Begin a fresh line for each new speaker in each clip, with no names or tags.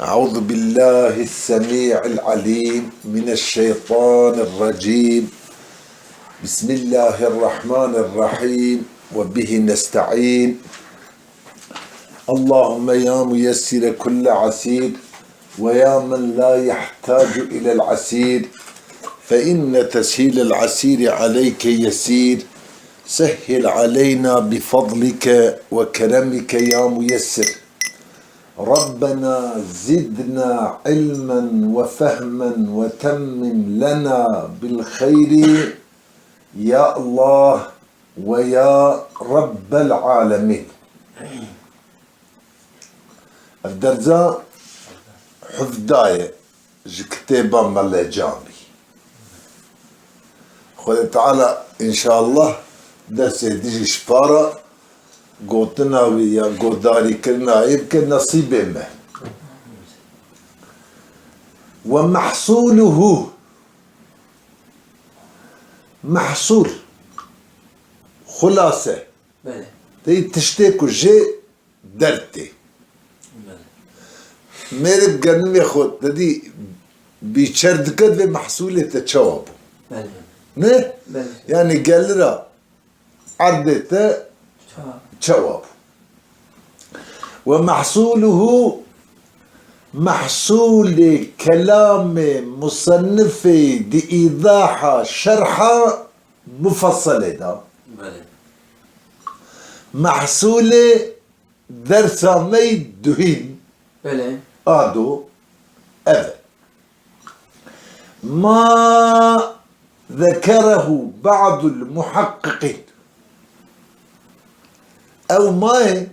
أعوذ بالله السميع العليم من الشيطان الرجيم. بسم الله الرحمن الرحيم وبه نستعين. اللهم يا ميسر كل عسير ويا من لا يحتاج إلى العسير فإن تسهيل العسير عليك يسير. سهل علينا بفضلك وكرمك يا ميسر. ربنا زدنا علما وفهما وتمم لنا بالخير يا الله ويا رب العالمين. الدرزا حفظاية كتابة ملجاني خذ تعالى إن شاء الله درس ديجي شفارة قوتنا ويا قوداري كلنا يمكن نصيب ما ومحصوله محصول خلاصة تشتكوا جي درتي ميرب قرنم ياخد تدي بيشرد كد بمحصولة تتشوابه نه يعني قال لنا عردته جواب. ومحصوله محصول كلام مصنف دي إيضاح شرح مفصل ده محصول درس ميد دهين آدو أذى ما ذكره بعض المحققين أو ماي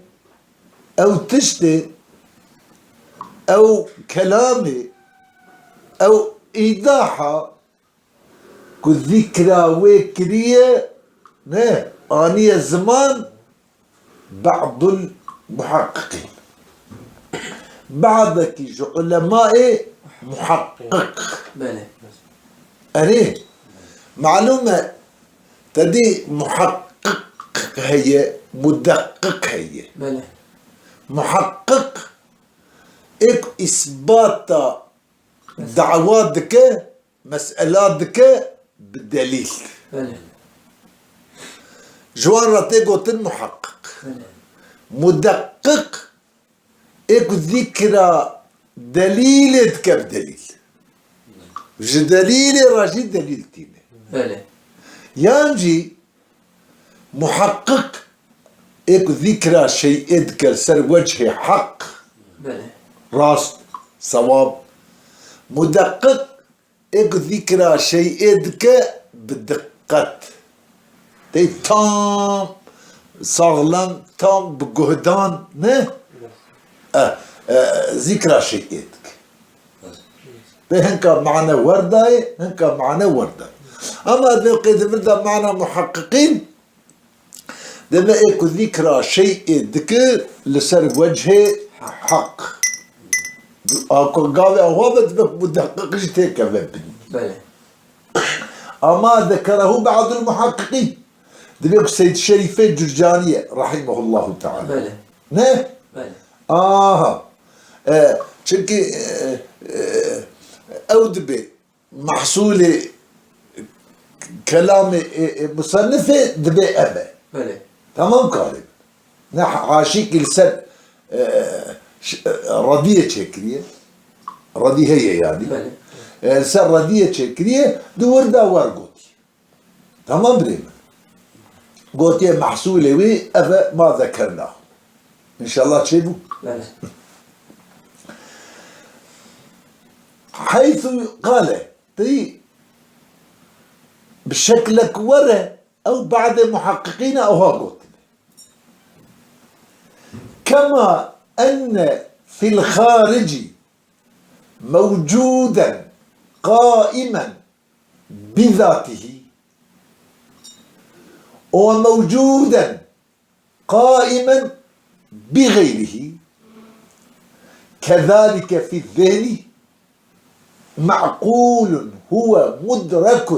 أو تشتي أو كلامي أو إيضاحة كذكرى وكرية نه آنية زمان بعض المحققين بعضك علماء محقق أني معلومة تدي محقق هي مدقق هي محقق إك إثبات دعواتك مسألاتك بالدليل جوان راتيقوت المحقق مدقق إك ذكرى دليلتك بدليل دليل راجي دليل تيني يانجي محقق إك ذكرى شيء إذكر سر وجه حق راست صواب. مدقق إك ذكرى شيء إذكر بدقة تي تام صغلم تام بجهدان نه ذكرى شيء إذكر هنكا معنا ورداي هنكا معنا ورداي. أما ذو قيد مردا معنا محققين دما اكو ذكرى شيء ذكر لسر وجه حق اكو قاوي اوابت بك مدقق جتيك بابني. اما ذكره بعض المحققين دما اكو سيد الشريفين الجرجانية رحمه الله تعالى نه شنكي او دبي محصول كلام مصنفه دبي ابا تمام كارب نح عاشق لسر ردية شكرية ردي هي يعني لسر ردية شكرية دور دا ورقوتي تمام بريم قوتي محصولة وي أفا ما ذكرناه إن شاء الله تشيبوا حيث قال تي بشكلك ورا أو بعد محققين أو هاقوت كما أن في الخارج موجودا قائما بذاته وموجودا قائما بغيره كذلك في الذهن معقول هو مدرك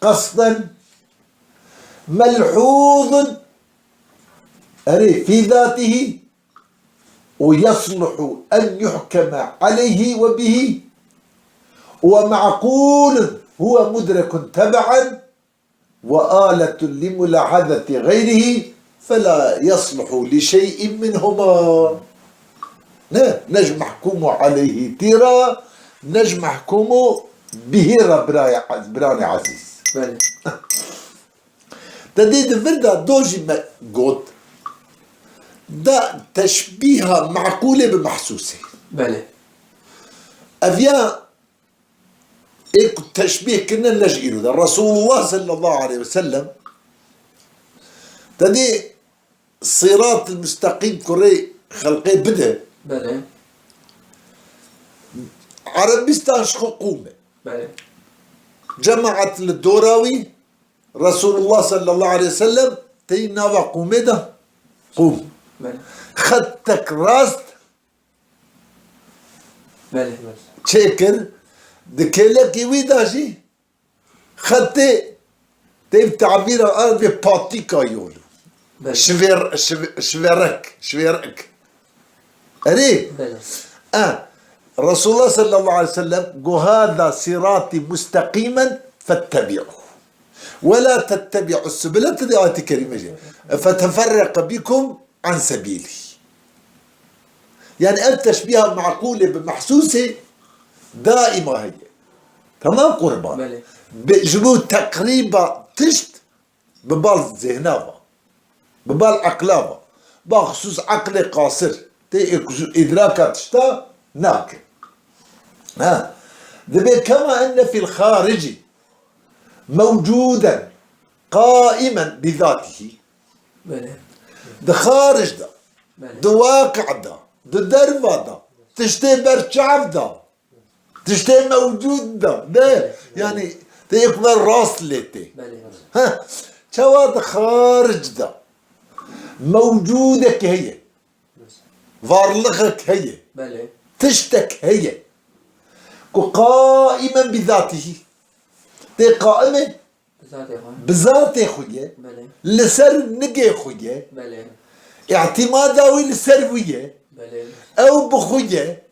قصدا ملحوظ في ذاته ويصلح أن يحكم عليه وبه، ومعقول هو مدرك تبعا وآلة لملاحظة غيره، فلا يصلح لشيء منهما. نجم محكوم عليه ترى، نجم محكوم به براني عزيز.
بله.
تديد فردا دوجي ما قوت دا تشبيه معقولة بمحسوسة.
بله.
أفيا إيه تشبيه كنا نلجئ له رسول الله صلى الله عليه وسلم تدي الصراط المستقيم كوري خلقي بدا.
بله.
عربستان شخو قومة.
بله.
جماعة الدوراوي رسول الله صلى الله عليه وسلم تي نافا قومة ده قوم.
بله.
خدتك راست.
بله.
تشكر دكيلك يويداجي خدتي تيب تعبير عربي باتيكا يقولوا. شويرك أري رسول الله صلى الله عليه وسلم قال هذا صراطي مستقيما فاتبعوه ولا تتبعوا السبل. تدي آية كريمة فتفرق بكم عن سبيلي. يعني التشبيه معقولة بمحسوسة دائمة هي تمام قربان بجبو تقريبا تشت ببال ذهنها ببال عقلها بخصوص عقل قاصر إدراكات تشتا ناكل. كما أن في الخارج موجودا قائما بذاته. ده خارج ده ده واقع ده دربة ده تشتي برشعف ده تشتي موجود ده يعني تيكبر راس ليتي. شواد خارج ده موجودك هي فارلخك هي تشتك هي قائما بذاته تي قائمة بذاته خويا لسر نقي خويا اعتماداوي لسر ويا او بخويا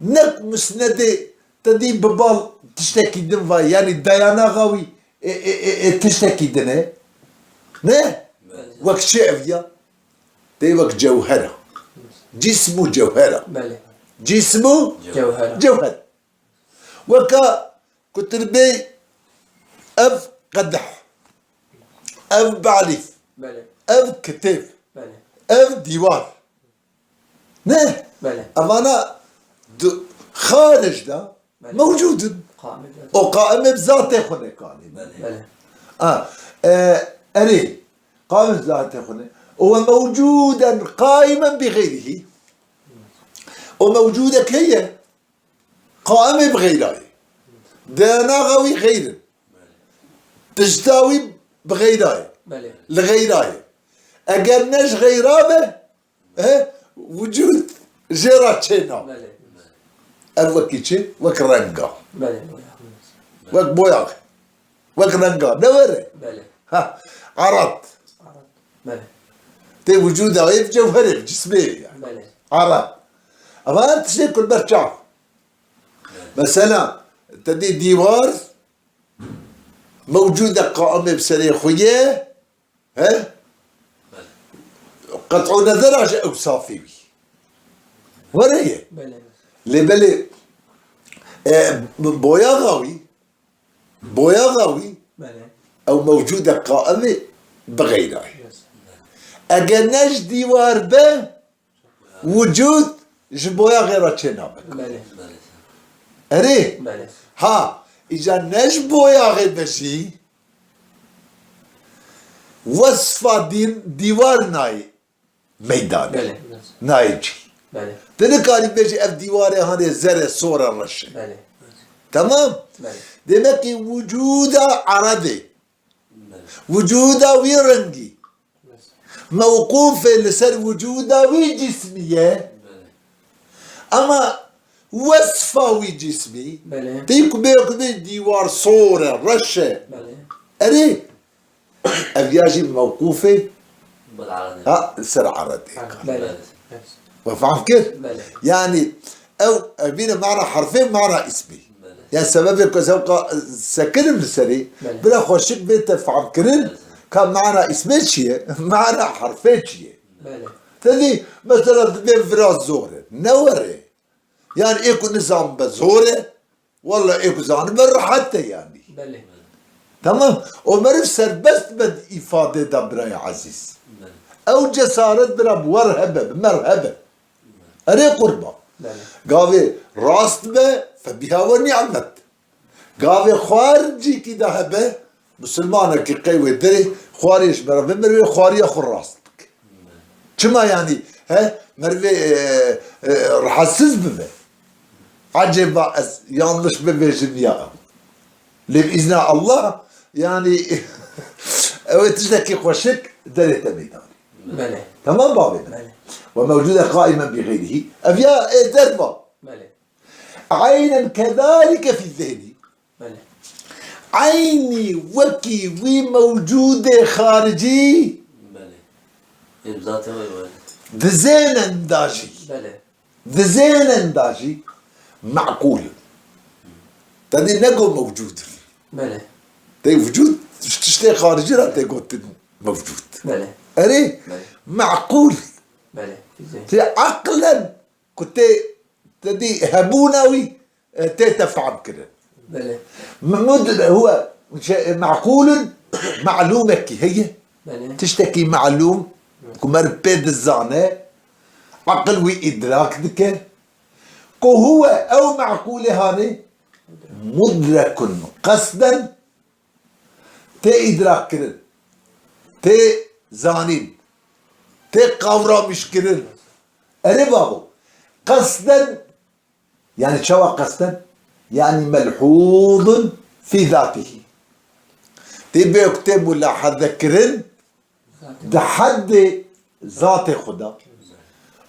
نك مسندي تدي ببال تشتكي دنفا يعني ديانا غاوي تشتكي دنا نه وقت شعفيا تي وقت جوهرة جسمه جوهرة جسمه جوهرة وكا كتربي أف قدح أف بعليف أف كتف أف ديوار نه أمانا خارج ده موجود وقائم بذاته خونه قائم أري قائم بذاته خونه وموجودا قائما بغيره وموجودك هي قائمة بغيره دانا غوي غير تجتاوي بغيره لغيره أجرناش غيرابه وجود جيراتشينا الوكيتشي وك رنقا وك بوياغ وك رنقا نوري عرض تي وجودها غير جوهري جسمي يعني عرض أما أنت شيء كل برشا مثلا تدي ديوار موجودة قائمة بسرية خويا قطعوا نظر أوصافي وريه اللي بالي بويا غاوي أو موجودة قائمة بغيرها أجناش ديوار به وجود جبويا غير تشنابك أري ها إذا نجبويا غير بشي وصفة ديوار ناي ميدان نايجي تنكاري بيجي اف ديواري هاني زر صورة الرشة تمام دمك وجودها عرضي وجودها ويرنجي موقوفة لسر وجودها وجسمية اما وصفة وجسمي تيكو بيكو ديوار صورة رشة اري افياجي موقوفة سر عرضي وفهم كيف؟
بله.
يعني او بينا معنى حرفين معنى اسمي
بله.
يعني سبب كزوقا سكن السري
بله.
بلا خوشك بيت فهم كرن كان معنى اسمي شيء معنى حرفين شيء
بله.
تدي مثلا بين فراس زورة نورة يعني ايكو نظام بزورة والله ايكو زان بر حتى يعني
بله.
تمام ومرف سر بس بد افاده دبره يا عزيز
بله.
او جسارت برا بورهبه بمرهبه اري قربه
بله.
قاوي راست به فبها ونعمت قاوي خارجي كده هبه مسلمانه كي قيوي دري خواريش مرة مروي خواريه خو راستك كما يعني ها مروي راح اسس به عجب يانلش به جميعه لبإذن الله يعني تشتكي خوشك دريت ميدان
بله.
تمام بابي
بله.
وموجودة قائما بغيره أبيا دربا
بله.
عينا كذلك في الذهن
بله.
عيني وكي وي موجودة خارجي
بله. بذاته وي
ذزينا داجي
بله.
ذزينا داجي معقول تدي نقول موجود
بله.
تي وجود تشتي خارجي لا تقول موجود
بله.
أري
بله.
معقول
بله. في ذهن.
تي عقلا كنت تدي هبونوي تفهم كده
بله.
هو معقول معلومك هي
بله.
تشتكي معلوم كمر بيد الزانة عقل وإدراك ذكر كو هو أو معقول هاني مدرك قصدا تي إدراك كرن تي زانين تي قورا مش كرن أري بابو قصدا يعني شو قصدا يعني ملحوظ في ذاته تبي يكتب ولا حد ذكرن ده حد ذات خدا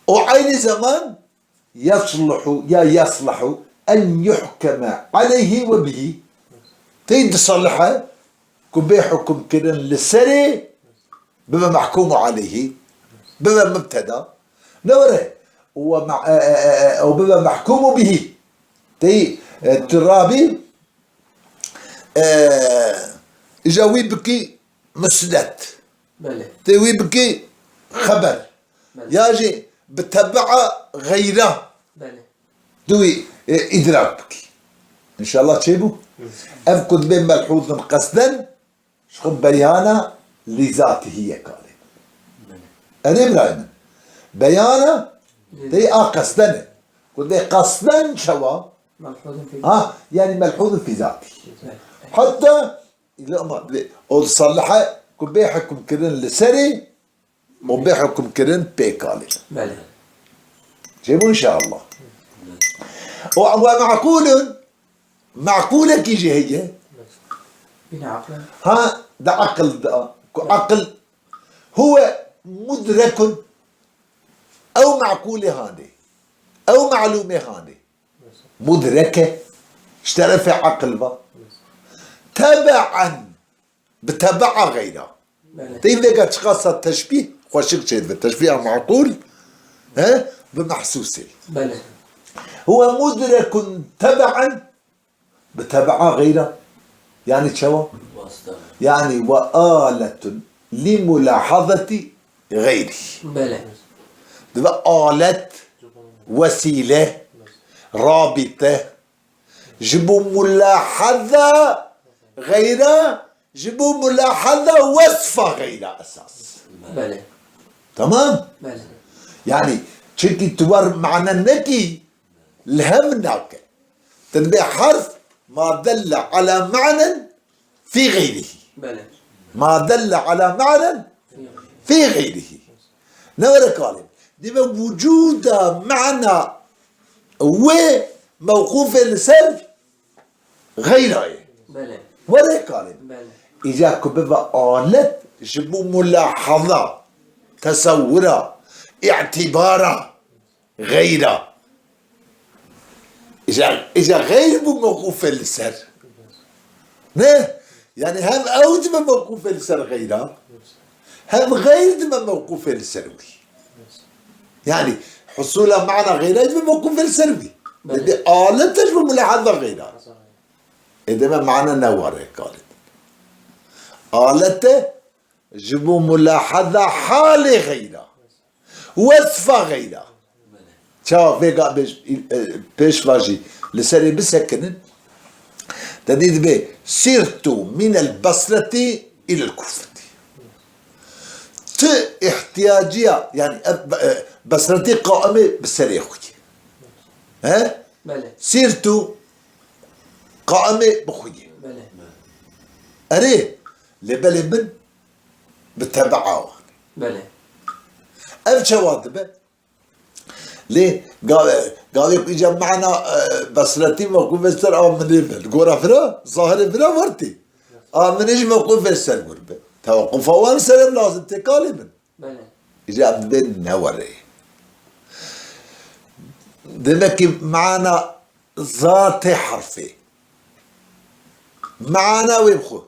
وعين زمان يصلح أن يحكم عليه وبه تيد صلحه كبي حكم كرن للسري بما محكوم عليه بما مبتدا نوره وبما محكوم به تي الترابي جاوي بكي مسند
بله.
تيوي بكي خبر ياجي بتبع غيره
بله.
دوي إدراك بكي إن شاء الله تشيبو أفقد بين ملحوظ قصدا شخب بيانا لذاته هي كالي أنا إبراهيم بيانا دي قصدا قد بي قصدا شوا
ملحوظ في
يعني ملحوظ في ذاته
بله.
حتى إذا ما أو صلحه كبي حكم كرن لسري وبي حكم كرن بيكالي
بله.
جيبوا إن شاء الله معقولة كيجي هي
بنا عقلا.
ده عقل عقل هو مدرك أو معقولة هاني أو معلومة هاني مدركة اشترى في عقل با تبعا بتبع غيره
بله.
تيجي تشخص التشبيه خوشك شيء التشبيه معقول بمحسوسه
بله.
هو مدرك تبعا بتبع غيره يعني شو
واسطة.
يعني وآلة لملاحظة غيره
بله.
ده آلة وسيلة رابطة جبوا ملاحظة غيره جبوا ملاحظة وصفة غيره أساس
بله.
تمام
بله.
يعني شكي تور معنى النكي الهمناك تنبيه حرف ما دل على معنى في غيره
بله.
ما دل على معنى في غيره نورة قالب دي وجود معنى وموقوف السر غيره
بله.
ولا قالب
بله.
إذا كبب آلة جبوا ملاحظة تصورة اعتبارة غيره إذا غير موقوف السر نه يعني هم أوج من موقوف السر غيره هم غير من موقوف السروي يعني حصولها معنى غيرها يجب موقوف السلبي.
بلى.
لدي آلة تجب ملاحظة غيرها. إذا ما معنى نوري قالت آلة يجب ملاحظة حال غيرها وصف غيرها. شاو فيقا بيش فاجي لسري بسكن تديد به سرت من البصرة إلى الكوفة. احتياجية يعني بصرتي قائمة بالسري أخوي. ها؟
بلى.
سرت قائمة بخوي.
بلى.
أريه لبلي من بتبعه.
بلى.
أمشى واضبة ليه؟ قال يجي معنا بصرتي موقوف السر أو من البل قورا فرا ظاهر فرا ورتي من يجي موقوف السر قربة توقف أول سلم لازم تكالي من
بلى.
يجي عبد بن نوري دمك معنا ذات حرفي معنا ويبخو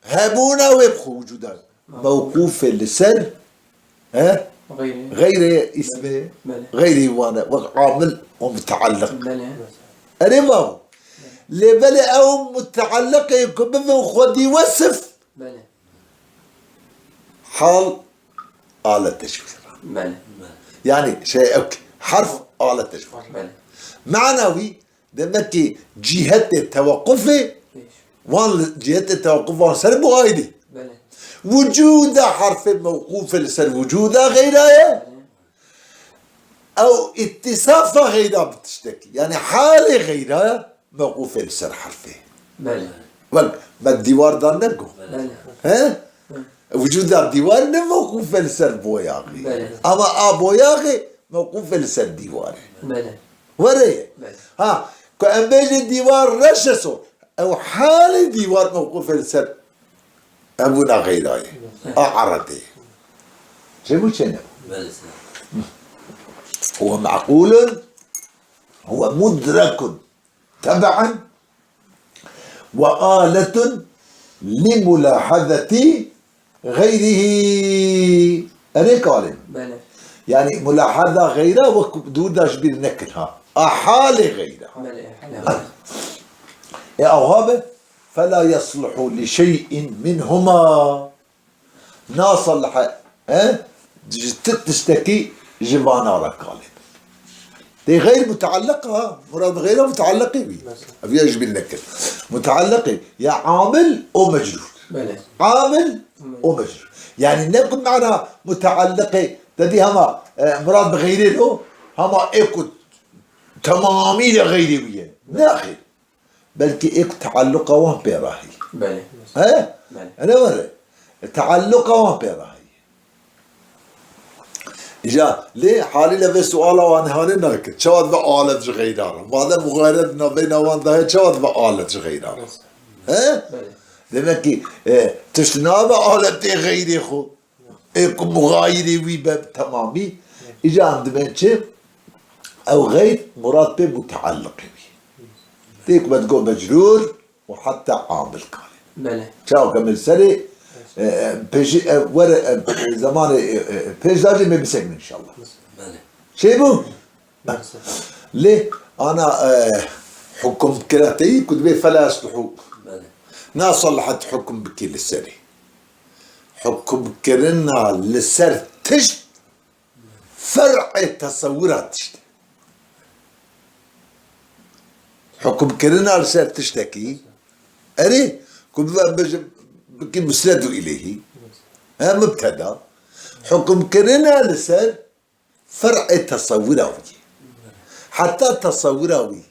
هبونا ويبخو وجودا موقوف السر ها غير اسمه
بلى.
غير وانا وعامل ومتعلق
بلى.
أريبه لبلي أو متعلق يكون بمن خدي وصف
بلى.
حال آلة تشوير
بلى.
يعني شيء حرف آلة تشوير
بلى.
معنوي دمك جهة التوقف
ليش؟
وان جهة التوقف وان سلب وايدي
بلى.
وجود حرف موقوف لسر وجوده غيره أو اتصاف غيره بتشتكي يعني حال غيره موقوف لسر حرفه
بلى.
ما الديوار ده نقو
بلى.
ها وجود الديوار موقوف لسر بوياغي
بلى.
أما أبوياغي موقوف لسر ديواره
بلى.
وريه
بلى.
ها كأن بيجي الديوار رشسه أو حال الديوار موقوف لسر أبونا غيره أعرضه شو شنو هو معقول هو مدرك تبعا وآلة لملاحظة غيره أنا قال
بلى.
يعني ملاحظة غيره ودود أشبير نكرها أحال غيره
بلى.
أو هذا فلا يصلح لشيء منهما ناصلح تشتكي جبانا ركالي دي غير متعلقة مراد غيرها متعلقة بي أبي أجيب النكر متعلقة يا عامل أو مجرور
بلى.
عامل أو مجرور يعني نقول معنا متعلقة تدي هما مراد بغيره هما إيكو تمامي لغيره بيه ناخي بلكي إيكو تعلقة وان بيراهي
بلى.
ها
بلى.
أنا مرة تعلقة وان بيراهي إجا ليه حالي لبي سؤالا وان هاني نركت شواد بآلة غيرها ماذا مغايرة نبينا وان ده شواد بآلة غيرها ها دمكي تشنا بآلة غيري خو إيكو مغايري ويباب تمامي إجا عندما شيء أو غير مراد به متعلق بي تيك بتقول مجرور وحتى عامل قال
بلى.
شاو كمل سري بيجي ورق زمان بيج داجي ما بيسكن ان شاء الله شيبو ليه انا حكم كراتي كنت بيه فلا يصلحوا نا صلحت حكم بكل السري حكم كرنا للسر تشت فرع تصورات تشت حكم كرنا للسر تشتكي اري كنت بكي مسند إليه مبتدا حكم كرنا لسر فرع تصوراوي حتى تصوراوي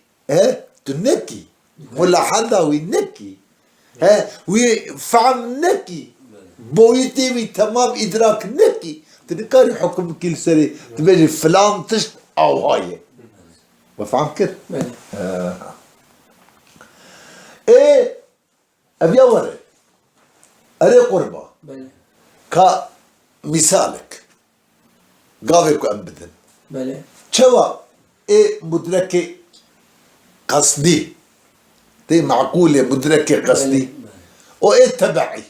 تنكي ملاحظاوي نكي وفهم نكي بويتي وي تمام إدراك نكي تذكري حكم كل سري تبجي فلان تشت أو هاي وفهم كده إيه أبي أوري أري قربة كمثالك قاضيك أبدا
بلى.
شوا إيه مدركة قصدي تي معقولة مدركة قصدي أو إيه تبعي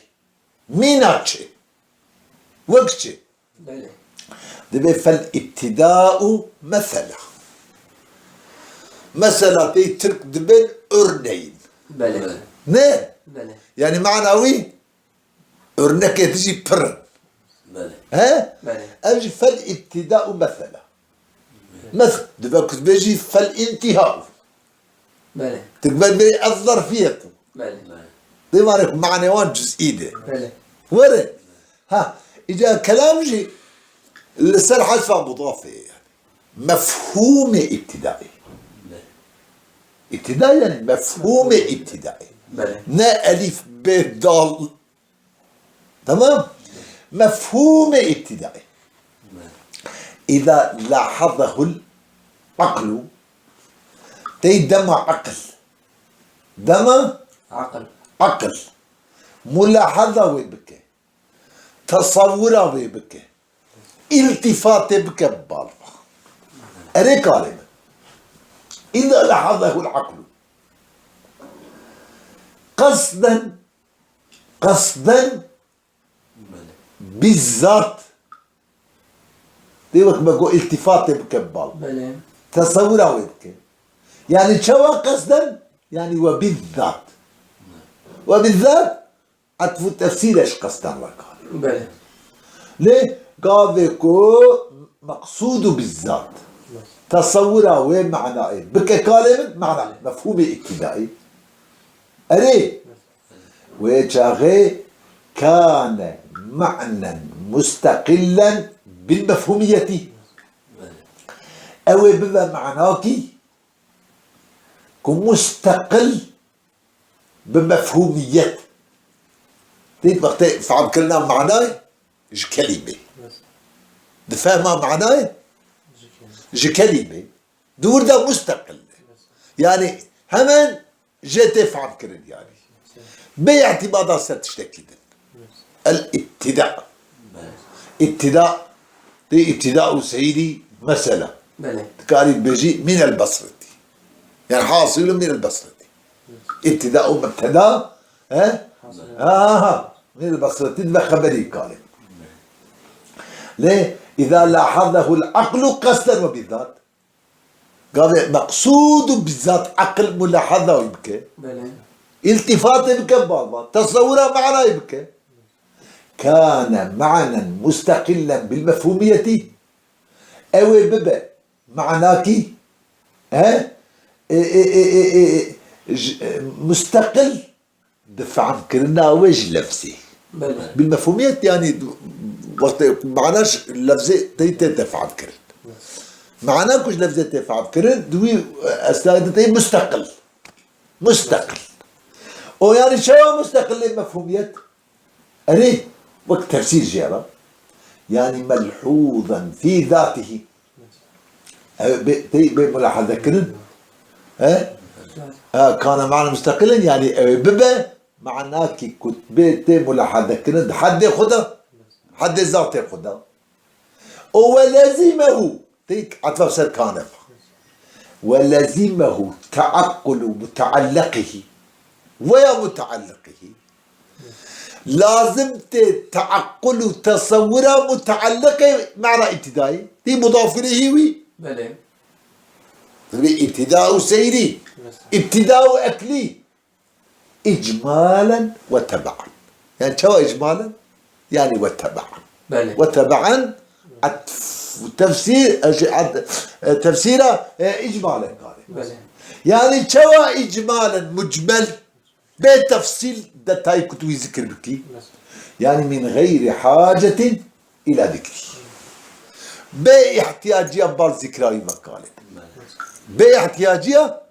ميناتشي وقتشي
بلى.
دبي فالابتداء مثلا ترك دبن أرنين
بله
نه
بله
يعني معنوي أرنك تجي برن
بله
ها
بله
أجي فالابتداء مثل دبي كنت بيجي فالانتهاء
بله
تقبل بي الظرفية
بله
دي معنوان جزئي ده
بله
ورد ها إذا كلام جي لسان حذفه مضافة يعني مفهوم ابتدائي ابتدائي يعني مفهوم ابتدائي
بله
نا ألف ب ضال تمام مفهوم ابتدائي إذا لاحظه العقل دم عقل دم
عقل
ملاحظة ويبكي تصوره ويبكي التفات بك ببالغ أري كلمة إذا لاحظه العقل قصدا بالذات دي وقت بقول التفات بك ببالغ
بله
تصوره ويبكي يعني شو قصدا يعني وبالذات وبالذات عطفوا تفسير ايش قصدا وقال
بله
ليه؟ قال كو مقصود بالذات تصوره وين معناه ايه؟ بك كلمة معنى مفهوم ابتدائي أري ويشاغي كان معنى مستقلا بالمفهومية أو بما معناكي كمستقل بمفهومية تيت وقت فعم كلنا معناه إيش كلمة دفهمها معناه إيش كلمة دور ده مستقل يعني همان جيت فعم كرن يعني باعتماد ستشتكل الابتداء ابتداء سعيدي مثلا
بله
كان بيجي من البصرة يعني حاصل من البصرة ابتداء مبتدا من البصرة بخبري قال ليه إذا لاحظه العقل قصدا وبالذات قال مقصود بالذات عقل ملاحظة ويبكي
بله
التفات يبكي بابا تصوره معنى يبكي كان معنى مستقلا بالمفهومية أو ببا معناكي مستقل دفع عن كرنا وجه لفظي
بله
بالمفهومية يعني وقت معناش لفظي تدفع عن كرن معناه كوش لفظي تدفع عن كرن دوي أستاذتي مستقل ويعني شو مستقل المفهومية أري وقت تفسير جيرا يعني ملحوظا في ذاته بملاحظة كرن كان معنى مستقلا يعني ببا معناك كنت بيت ملاحظة كرن حد ياخذها حد ذاته ياخذها ولزمه تيك عطف سر كان ولزمه تعقل متعلقه ويا متعلقه لازم تعقل تصوره متعلقه معنى ابتدائي دي مضاف اليه وي
بله
ابتداء سيري ابتداء اكلي اجمالا وتبعا يعني شو اجمالا يعني وتبعا
بله
وتبعا تفسير تفسيره اجمالا قال
بله
يعني شو اجمالا مجمل بتفصيل دتاي كنت ذكر بكي يعني من غير حاجة إلى ذكري باحتياجية بالذكراي ما قالت باحتياجية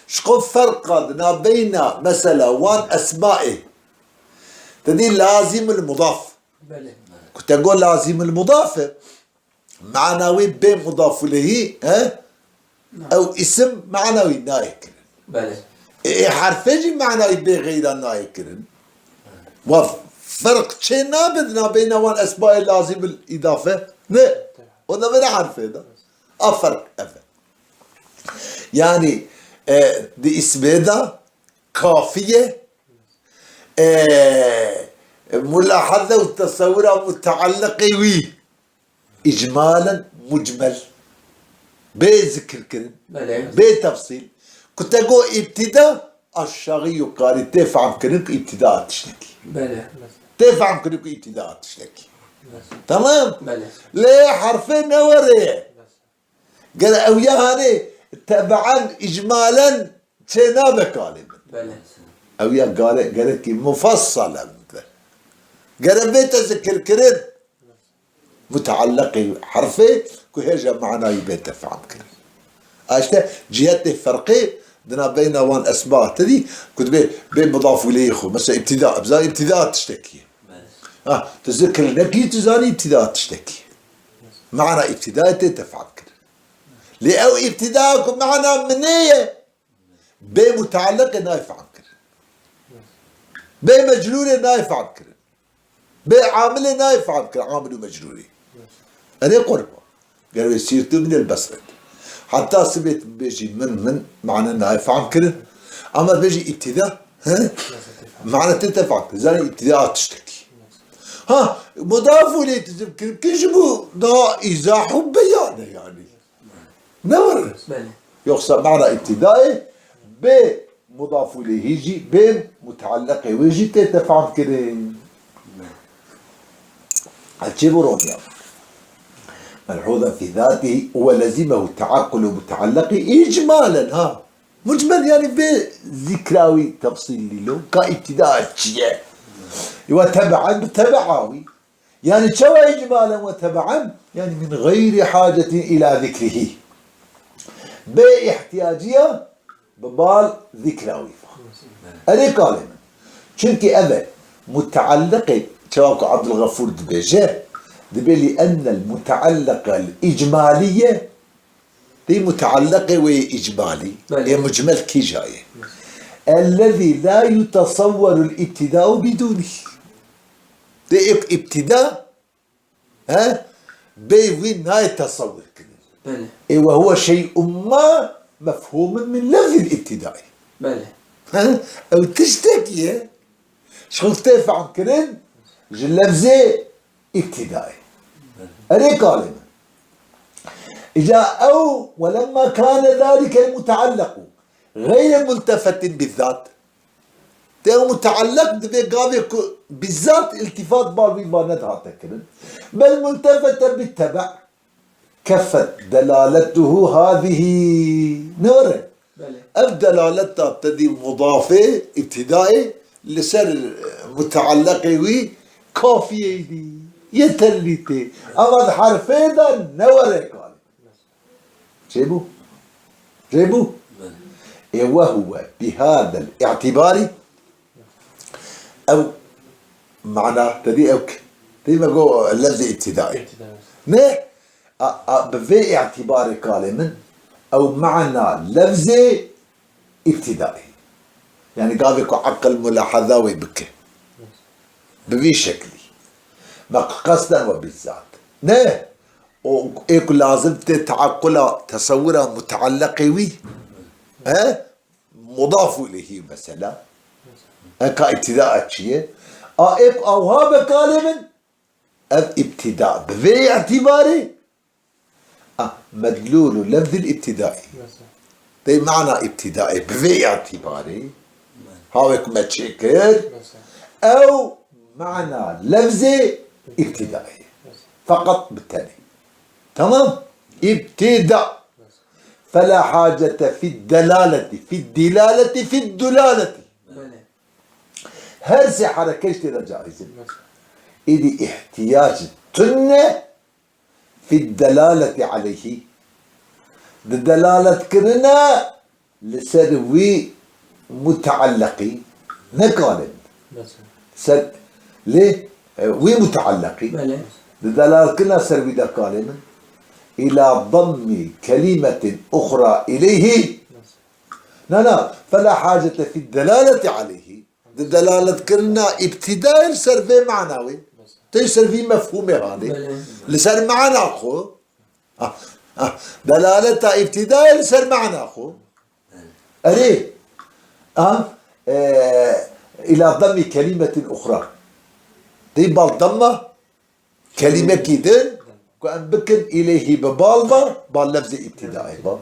شقو فرق بين مثلا وان أسمائه تدي لازم المضاف
بله
كنت أقول لازم المضاف معنوي بمضاف إليه أو اسم معنوي نايك
بله
حرفي معنوي بغير نايك وفرق شيء نابدنا بين وان أسماء لازم الإضافة لا وده ما نعرف هذا أفرق أفرق يعني دي اسم هذا كافية ملاحظة وتصورة متعلقة وي إجمالا مجمل بذكر كرن
بله
بتفصيل كنت أقول ابتداء الشغي قال تفهم كرنك ابتداء تشتكي
بله
تفهم كرنك ابتداء تشتكي تمام
بله
ليه حرفين نوري قال أو يعني تبعا إجمالا تنابه قال
بله
أو يا قالت مفصلا قال بيت ذكر كرن متعلق حرفي كهجة معنا يبيت تفهم كرن اشتا جهات فرقي دنا بين وان اسماء تدي كنت بين مضاف اليه خو مثلا ابتداء بزاني ابتداء تشتكي تذكر النبي تزاني ابتداء تشتكي معنى ابتداء تفهم كده لأو ابتداءكم معنا منية بمتعلق نايف عن كده بمجرور نايف عن كده بعامل نايف عن كده عامل ومجروري أنا قربه قالوا يصير من البصرة حتى سبت بيجي من معنى نايف عن كده أما بيجي ابتداء ها معنى تتفعل زاني ابتداء تشتكي ها مضاف إليه تذكر كجبوا ضاء إيزاح بيانه يعني نور يقصد معنى ابتدائي بمضاف إليه يجي بمتعلق ويجي تتفعل كده الجبرون يعني ملحوظا في ذاته ولزمه التعقل متعلق إجمالا ها مجمل يعني بذكراوي تفصيل له كابتداء الشيء وتبعا بتبعاوي يعني شوى إجمالا وتبعا يعني من غير حاجة إلى ذكره باحتياجية ببال ذكراوي أنا كلمة شنك أبا متعلق شواكو عبد الغفور دبيجه لأن المتعلقة الإجمالية دي متعلقة وإجمالي هي مجمل كي جاية الذي لا يتصور الابتداء بدونه دي ابتداء ها بين لا يتصور كده وهو شيء ما مفهوم من لفظ الابتداء
بله
ها أو تشتكي شوف تفهم كده لفظه ابتدائي أري كلمة إذا أو ولما كان ذلك المتعلق غير ملتفت بالذات ده متعلق بقابل بالذات التفات بابي بانتها تكرن بل ملتفت بالتبع كفت دلالته هذه نور الدلالة تدي مضافة ابتدائي لسر متعلق كافية دي يتلتي أما حرفين ده نوري قال جيبو وهو بهذا الاعتبار أو معناه تدي أوك تدي ما قو اللفظ ابتدائي نه بفي اعتبار كلمة أو معنى لفظ ابتدائي يعني قال لك عقل ملاحظاوي بك بفي شكلي ما قصدا وبالذات نه وإيك لازم تتعقل تصورها متعلقوي ها مضاف إليه مثلا كابتداء شيء إيك أو هذا كلمة ابتداء بفي اعتباري مدلول لفظ الابتدائي ده معنى ابتدائي بفي اعتباري هاوك ما تشكر أو معنى لفظ ابتدائي فقط بالتالي تمام ابتداء فلا حاجة في الدلالة في الدلالة هرسي حركة اشترى جائزة إذا احتياج تنة في الدلالة عليه الدلالة كرنا لسروي متعلقي نقالب سد ليه ومتعلقي الدلالة كرنا سروي دقالب إلى ضم كلمة أخرى إليه لا فلا حاجة في الدلالة عليه الدلالة كرنا ابتداء سرفي معنوي تيسر في مفهومه هذا لسر معنا أخو دلالة ابتداء لسر معنا أخو أري إلى ضم كلمة أخرى دي بالضمة كلمة كده كأن بكن إليه ببالبا باللفظ ابتدائي با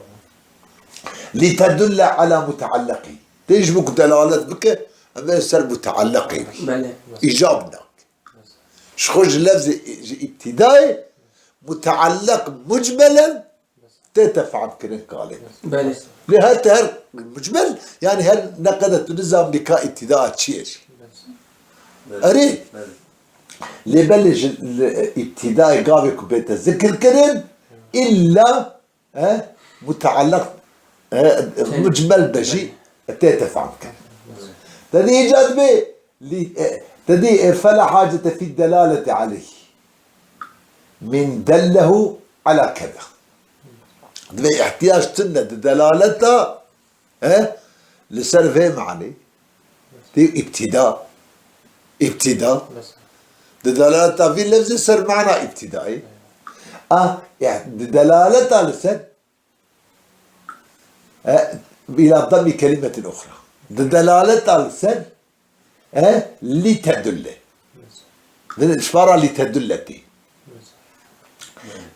لتدل على متعلقي تجبك دلالة بك أما يصير متعلقي
بله
إيجابنا شخرج لفظ ابتدائي متعلق مجملا تتفعل كرين قالب
بله
لهذا المجمل يعني هل نقدت نظام نكاء ابتداء شيء أري لبلج الابتدائي قابل كبيت ذكر كرين إلا متعلق مجمل بجي تتفعل كرين تدي إيجاد به تدي فلا حاجة في الدلالة عليه من دله على كذا دبي احتياج تنا دلالته لسر معني دي ابتداء دلالته في اللفظ سر معنى ابتدائي يعني دلالته لسر إلى ضم كلمة أخرى دلالته لسر لتدل الإشارة لتدلتي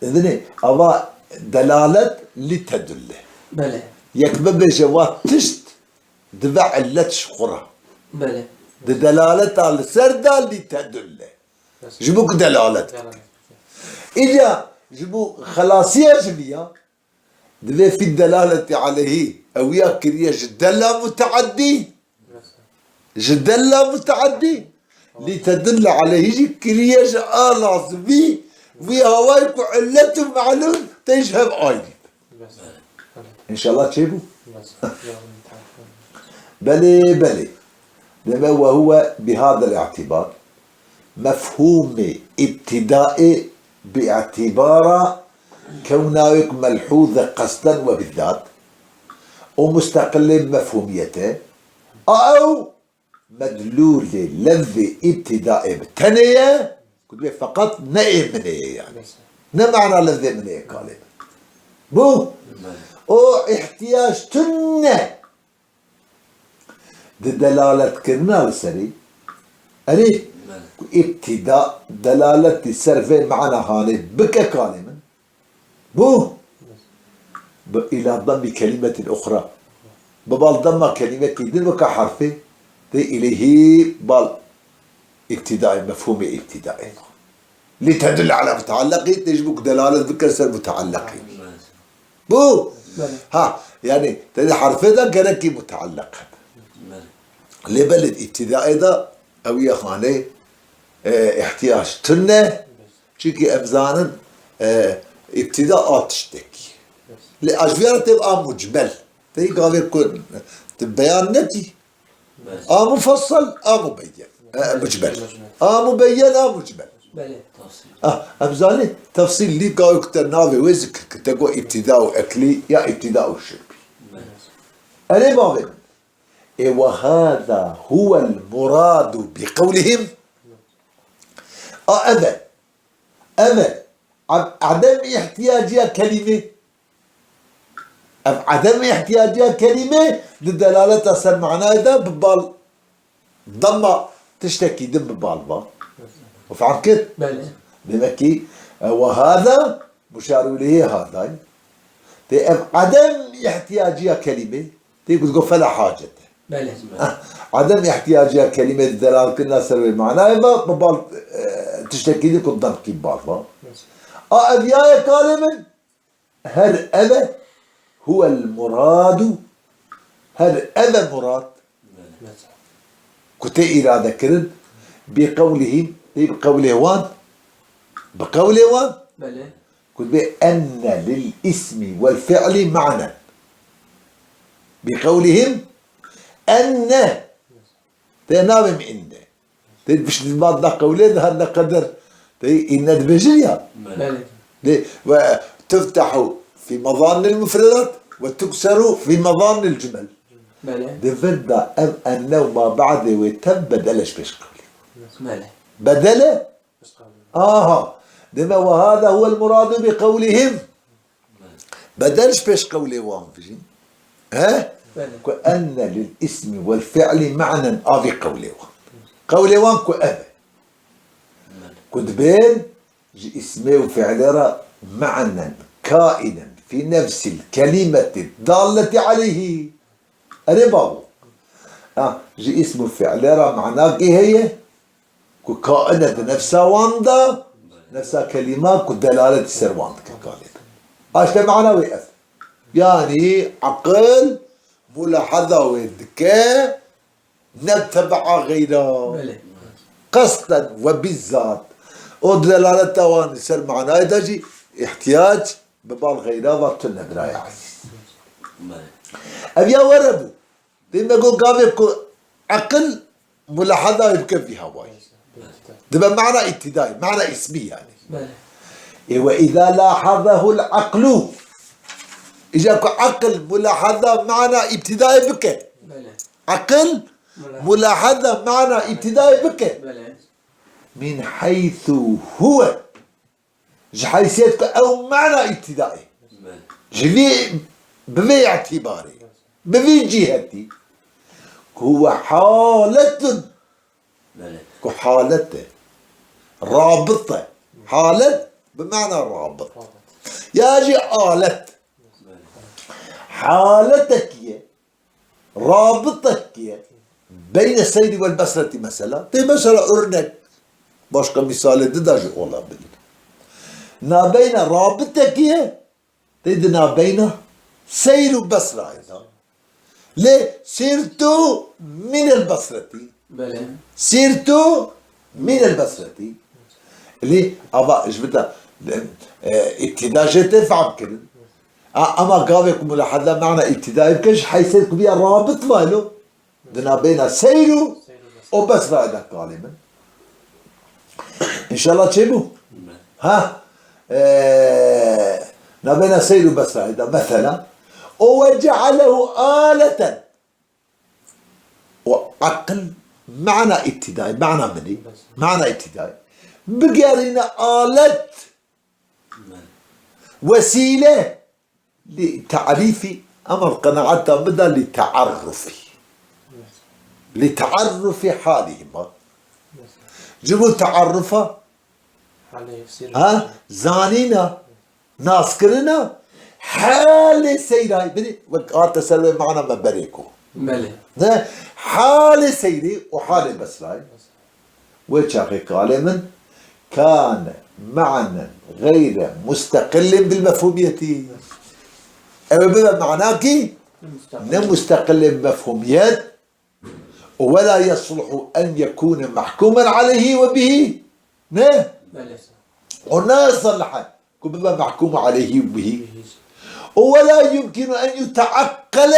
إذن أبا دلالة لتدل
بله
يكبب جوات تشت دبع علت شقرة
بله
دلالة على السردة لتدل جبوك دلالة إذا جبو خلاصية جبيا دبي في الدلالة عليه أو يكريه جدلة متعدي جدلة متعدي لتدل عليه يجي كريه لازمي وهوايك علته معلوم تجهب آيدي إن شاء الله تشيبوا بلي لما وهو بهذا الاعتبار مفهوم ابتدائي باعتبار كونه ملحوظ قصدا وبالذات ومستقل بمفهوميته أو مدلول لفظ ابتدائي بالتنية فقط نئمنية يعني نمعنى لفظ منية كالب بو او احتياج تنه دلالة كرنا السري أري ابتداء دلالة السرفة معنى هاني بك كالما بو إلى ضم كلمة أخرى ببال ضم كلمة كدن وك حرفه إليه بال ابتدائي مفهوم ابتدائي لتدل على متعلقي تجبك دلالة ذكر سر متعلقي بو ها يعني تدي حرف ده كركي متعلق لبلد ابتدائي ده او يا خاني احتياج تنه شيكي ابزانا ابتداءات تشتكي لأجفيرة تبقى مجمل تيجي قابل يكون بيان نتي مفصل مبين مجمل مبين مجمل أبزاني تفصيل لي قاو كتناوي وزك كتقو ابتداء أكلي يا ابتداء الشربي أنا بابن وهذا هو المراد بقولهم أما عدم احتياجها كلمة عدم احتياجها كلمة للدلالة أصل معناه ده ببال ضمة تشتكي دم ببالبا وفعل كده بمكي وهذا مشار إليه هذا عدم احتياجها كلمة تقول فلا حاجة عدم احتياجها كلمة الدلالة كنا سر معناه ببال تشتكي لك الضم كي بالبا أبياء كلمة هل أبا هو المراد هل أبا مراد كتير إرادة كرد بقولهم بقوله وان كنت بأن للاسم والفعل معنى بقولهم أن تنام إن مش بعض قولين هذا قدر إن بجريها وتفتح في مظان المفردات وتكسر في مظان الجمل دفدا أنه ما بعد وتم بدلش بيش قولي بدل دما وهذا هو المراد بقولهم بدلش بيش قولي وان فيجي كأن للاسم والفعل معنى في قولي وان كو أبا كنت بين اسمه وفعل معنى كائنا في نفس الكلمة الدالة عليه رباو جي اسم فعل معناه كي هي كائنة نفسها واندا نفسها كلمة كدلالة السروان كقالت ايش معناه ويأث يعني عقل ملاحظة والذكاء نتبع غيره
بله
قصدا وبالذات ودلالته وان يصير معناه يجي احتياج ببال غيره وقتنا براي عزيز
بله
ابيا وربو بما يقول قابل عقل ملاحظة يبكي في هواي ده معنى ابتدائي معنى اسمي يعني
بله
وإذا لاحظه العقل إجاك عقل ملاحظة معنى ابتدائي بك
بله
عقل ملاحظة معنى ابتدائي بك
بله
من حيث هو حيثيتك أو معنى ابتدائي
بله
جلي بمي اعتباري بمي جهتي هو حالة
بله
كحالته رابطة حالة بمعنى رابط ياجي آلة حالتك يا رابطك يا بين السير والبصرة مثلا طيب مثلا أرنك باش كمثال دداجي والله بدي نا بين رابطك يا طيب نا بين سير وبصرة أيضا ليه سيرتو من البصرة
بله
سيرتو من البصرة ليه أبا إيش بدها ابتداء تفهم كده اما قابلكم ملاحظه معنى ابتدائي بكش حيصير بيها رابط ماله دنا بين سيرو وبس رأينا غالبا ان شاء الله تشبه ها نبينا سيرو بس رأينا مثلا وجعله آلة وعقل معنى ابتدائي معنى مني معنى ابتدائي بقارنا آلة وسيلة لتعريف أمر قناعتها بدأ لتعرف حالهما جبوا تعرفه ها زانينا ناسكرنا حال سيراي بدي وقعت تسلوي معنا ما بريكو
بله
حال سيري وحال بسراي وشاقي قال من كان معنى غير مستقل بالمفهومية أو بما معناه كي مستقل بمفهوميات ولا يصلح أن يكون محكوما عليه وبه نه
بله
ولا يصلح بما محكوم عليه وبه ولا يمكن أن يتعقل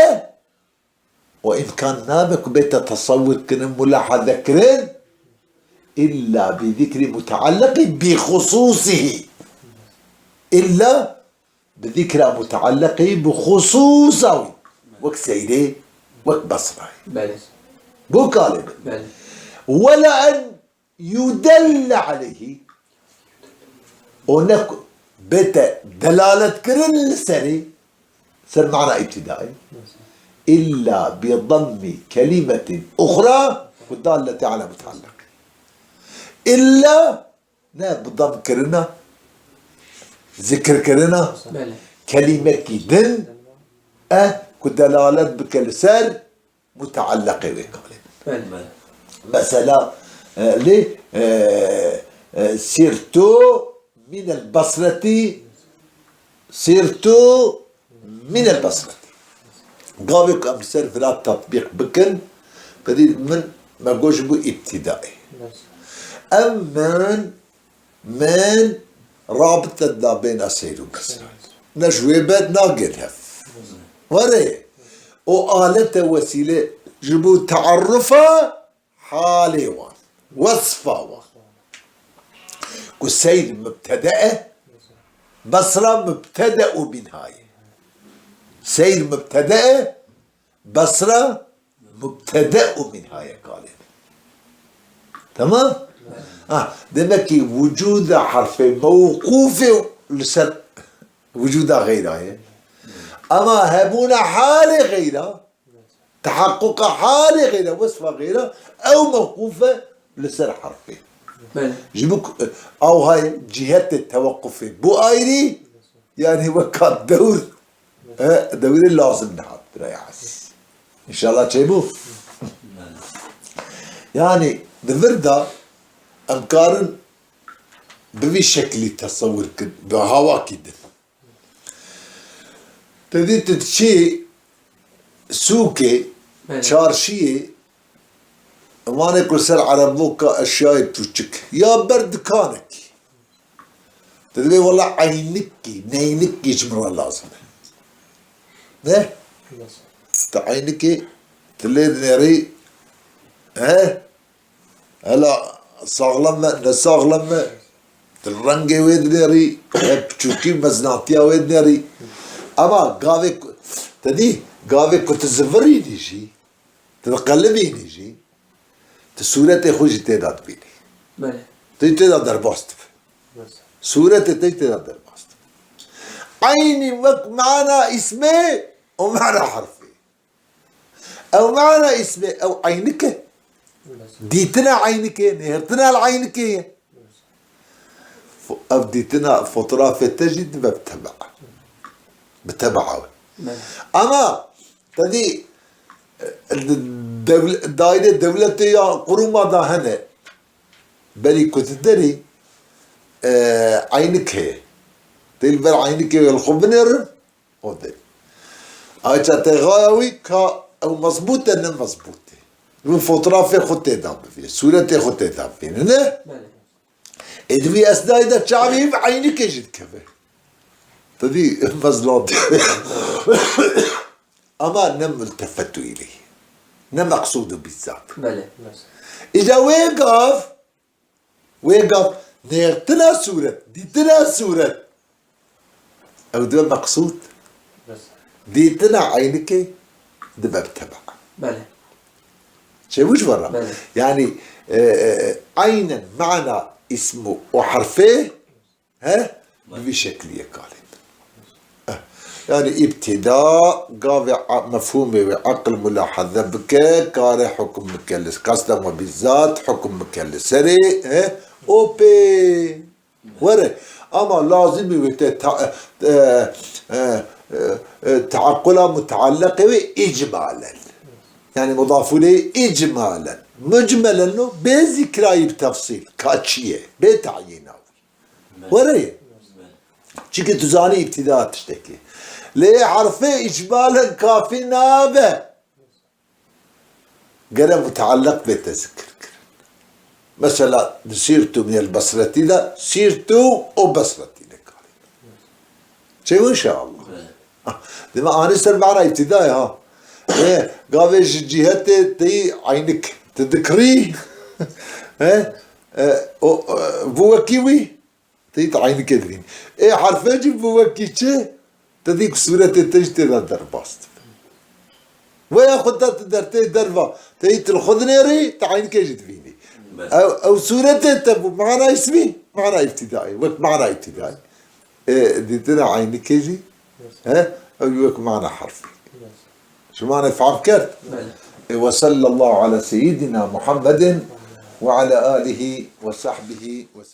وإن كان نابك بيت تصور كن ملاحظة كرين إلا بذكر متعلق بخصوصه إلا بذكر متعلق بخصوصه وكسيده وكبصره
بله
بو قالب
بله
ولا أن يدل عليه هناك بيت دلالة كرن سري سر معنى ابتدائي إلا بضم كلمة أخرى والدالة على متعلق إلا لا بضم كرنا ذكر كرنا
بله
كلمة كدن كدلالة بكالسر متعلقة بكلمة
بله
مثلا ليه سيرتو من البصرة سيرتو من البصرة قابلك أمثال في التطبيق بكن قديد من ما قوش بو ابتدائي أما من رابطة بين السير والبصرة نجويبات ناقلها وري وآلة وسيلة جبو تعرفها حالي وان وصفها وان والسير مبتدأ بصرة مبتدأ بنهاية سير مبتدأ بصرة مبتدأ بنهاية قالت تمام؟ دمك وجود حرف موقوف لسر وجود غيره أما هبونا حال غيره تحقق حال غيره وصف غيره أو موقوفة لسر حرفه
بله
جيبوك او هاي جهات التوقف بو ايري يعني وقت دور دور اللازم نحط رياس ان شاء الله تشيبو
بله
يعني بفردا انقارن بفي شكل تصور كده بهوا كده تدي تتشي سوكي
بله
شارشيه ما نقول سر عربوك اشياء توشك يا برد كانك تدري والله عينك نينك يجمر لازم نه تعينك تلي نري هلا صاغلما نصاغلما تلرنجي ويد نري بتشوكي مزناتيا ويد نري اما قاوي تدي قاوي كنت زفري نيجي تتقلبي نيجي تسورة خوش تيداد بيني
بله
تيدا درباست سورة تيدا درباست عيني وك معنا اسمه ومعنا حرفي او معنا اسمه او عينك ديتنا عينك نهرتنا العينك او ديتنا فوتوغراف تجد بتبعه
بله
اما تدي الدائرة الدولة يا قروما دا هنا بلي كنت تدري عينك هي تلبر عينك هي الخبنر ودي اجا تغاوي كا او مضبوطة ان مضبوطة من فوتوغرافي خطي دام فيه صورتي خطي دام فيه نه
بله
ادوي اسداي دا شعبي عينك يجد كفه تدي مزلوط اما نم التفتوا اليه نم مقصود بالذات
بله
اذا وقف نيرتنا صورة ديتنا صورة او ده مقصود ديتنا عينك ده بتبع
بله
شايفوش برا
بله.
يعني عينا معنى اسمه وحرفيه بشكل قالب يعني ابتداء قاضي مفهومي وعقل ملاحظة بك كاري حكم مكلس قصدا وبالذات حكم مكلس سري اوبي وري اما لازم تعقلها متعلقة اجمالا يعني مضاف اليه اجمالا مجملا انه بذكراي بتفصيل كاتشيه بتعيينه وري شكي تزاني ابتداء تشتكي ليه حرفي اجمالا كافي نابه قال متعلق بالتذكر مثلا سيرتو من البصرة ده سيرتو وبصرتي لك شيء ان شاء الله لما انا صار معنا ابتدائي ها ايه قابش جهات تي عينك تذكري بوكيوي تي عينك تدرين ايه حرفين بوكيتشه تديك سورة تجتي درباست وياخد درتي دربا تيت الخضنيري تعينك يجد فيني او سورة تبو معنا اسمي معنا ابتدائي وقت معنا ابتدائي ديتنا عينك يجي او يوك معنا حرفي شو معنى فعل كرت وصلى الله على سيدنا محمد وعلى آله وصحبه وسلم.